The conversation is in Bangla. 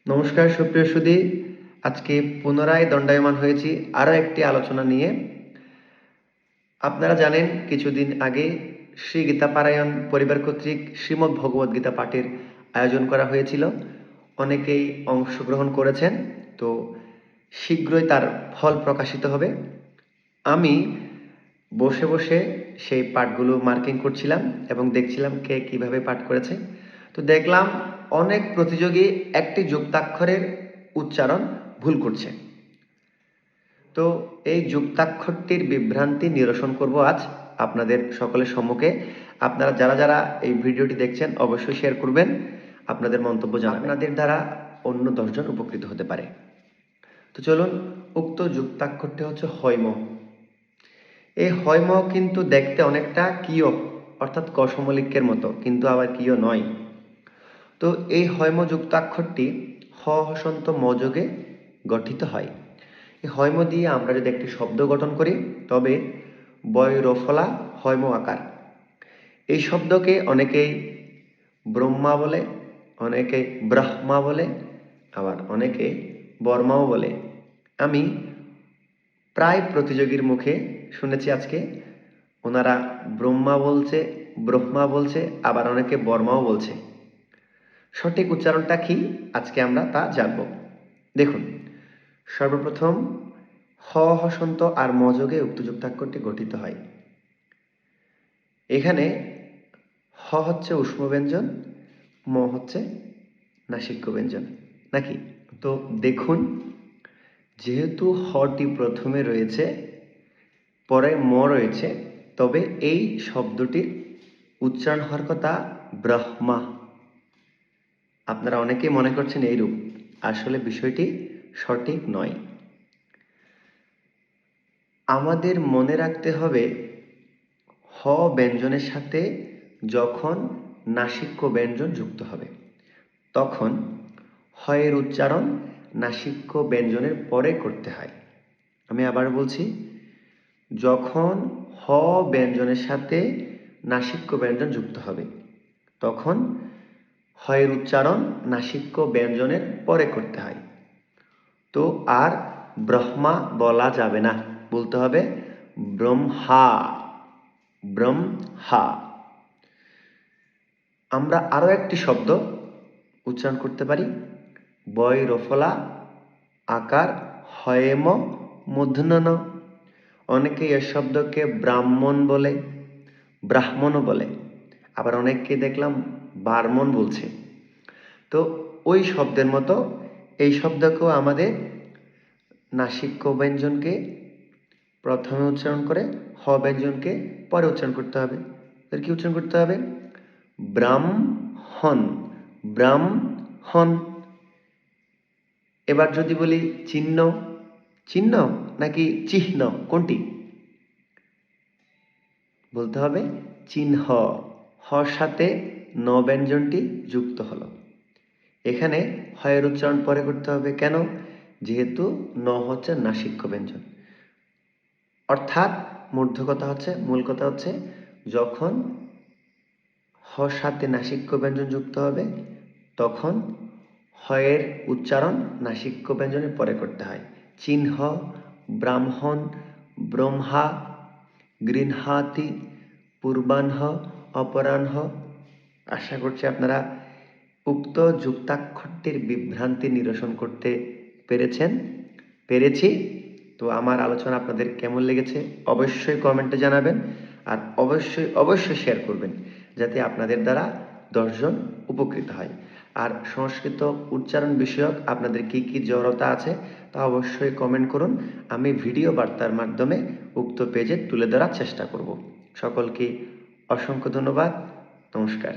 নমস্কার সুপ্রিয় সুধী, আজকে পুনরায় দণ্ডায়মান হয়েছি আরও একটি আলোচনা নিয়ে। আপনারা জানেন কিছুদিন আগে শ্রী গীতাপারায়ণ পরিবার কর্তৃক শ্রীমদ্ ভগবদ্ গীতা পাঠের আয়োজন করা হয়েছিল। অনেকেই অংশগ্রহণ করেছেন, তো শীঘ্রই তার ফল প্রকাশিত হবে। আমি বসে বসে সেই পাঠগুলো মার্কিং করছিলাম এবং দেখছিলাম কে কিভাবে পাঠ করেছে। তো দেখলাম অনেক প্রতিযোগী একটি যুক্তাক্ষরের উচ্চারণ ভুল করছে। তো এই যুক্তাক্ষরটির বিভ্রান্তি নিরসন করব আজ আপনাদের সকলের সম্মুখে। আপনারা যারা যারা এই ভিডিওটি দেখছেন অবশ্যই শেয়ার করবেন, আপনাদের মন্তব্য জানাবেন। আপনাদের দ্বারা অন্য 10 জন উপকৃত হতে পারে। তো চলুন, উক্ত যুক্তাক্ষরটি হচ্ছে হৈম। এই হৈম কিন্তু দেখতে অনেকটা কিয় অর্থাৎ কসমলিক্যের মতো, কিন্তু আবার কিয় নয়। তো এই হৈম যুক্তাক্ষরটি হ হসন্ত মযোগে গঠিত হয়। এই হৈম দিয়ে আমরা যদি একটি শব্দ গঠন করি তবে বয় রফলা হৈম আকার। এই শব্দকে অনেকেই ব্রহ্মা বলে, অনেকে ব্রহ্মা বলে, আবার অনেকে বর্মাও বলে। আমি প্রায় প্রতিযোগীর মুখে শুনেছি আজকে ওনারা ব্রহ্মা বলছে, ব্রহ্মা বলছে, আবার অনেকে বর্মাও বলছে। সঠিক উচ্চারণটা কি আজকে আমরা তা জানব। দেখুন, সর্বপ্রথম হ হসন্ত আর মযোগে উক্ত যুক্তাক্ষরটি গঠিত হয়। এখানে হ হচ্ছে উষ্ম ব্যঞ্জন, ম হচ্ছে নাসিক্য ব্যঞ্জন, নাকি? তো দেখুন, যেহেতু হটি প্রথমে রয়েছে, পরে ম রয়েছে, তবে এই শব্দটির উচ্চারণ হওয়ার কথা ব্রহ্মা। আপনারা অনেকেই মনে করছেন এইরূপ, আসলে বিষয়টি সঠিক নয়। আমাদের মনে রাখতে হবে হ ব্যঞ্জনের সাথে যখন নাসিক্য ব্যঞ্জন যুক্ত হবে তখন হয়ের উচ্চারণ নাসিক্য ব্যঞ্জনের পরে করতে হয়। আমি আবার বলছি, যখন হ ব্যঞ্জনের সাথে নাসিক্য ব্যঞ্জন যুক্ত হবে তখন হয়ের উচ্চারণ নাসিক্য ব্যঞ্জনের পরে করতে হয়। তো আর ব্রহ্মা বলা যাবে না, বলতে হবে ব্রহ্মা, ব্রহ্মা। আমরা আরও একটি শব্দ উচ্চারণ করতে পারি, বয় রফলা আকার হয়েম মূর্ধন্য। অনেকে এ শব্দকে ব্রাহ্মণ বলে, ব্রাহ্মণও বলে, আবার অনেককে দেখলাম বার্মণ বলছে। তো ওই শব্দের মতো এই শব্দকেও আমাদের নাসিক্য ব্যঞ্জনকে প্রথমে উচ্চারণ করে হ ব্যঞ্জনকে পরে উচ্চারণ করতে হবে। এর কি উচ্চারণ করতে হবে? ব্রাহ্মণ, ব্রাহ্মণ। এবার যদি বলি চিহ্ন, চিহ্ন নাকি চিহ্ন, কোনটি? বলতে হবে চিহ্ন। হর সাথে ন ব্যঞ্জনটি যুক্ত হলো। এখানে হয়ের উচ্চারণ পরে করতে হবে, কেন? যেহেতু ন হচ্ছে নাসিক্য ব্যঞ্জন। অর্থাৎ মূল কথা হচ্ছে যখন হর সাথে নাসিক্য ব্যঞ্জন যুক্ত হবে তখন হয়ের উচ্চারণ নাসিক্য ব্যঞ্জনের পরে করতে হয়। চিহ্ন, ব্রাহ্মণ, ব্রহ্মা, গৃহাতি, পূর্বাহ্ন, অপরাহ্ন। আশা করছি আপনারা উক্ত যুক্তাক্ষরটির বিভ্রান্তি নিরসন করতে পেরেছি। তো আমার আলোচনা আপনাদের কেমন লেগেছে অবশ্যই কমেন্টে জানাবেন, আর অবশ্যই শেয়ার করবেন যাতে আপনাদের দ্বারা 10 জন উপকৃত হয়। আর সংস্কৃত উচ্চারণ বিষয়ক আপনাদের কি কি জড়তা আছে তা অবশ্যই কমেন্ট করুন। আমি ভিডিও বার্তার মাধ্যমে উক্ত পেজে তুলে ধরার চেষ্টা করব। সকলকে অসংখ্য ধন্যবাদ। নমস্কার।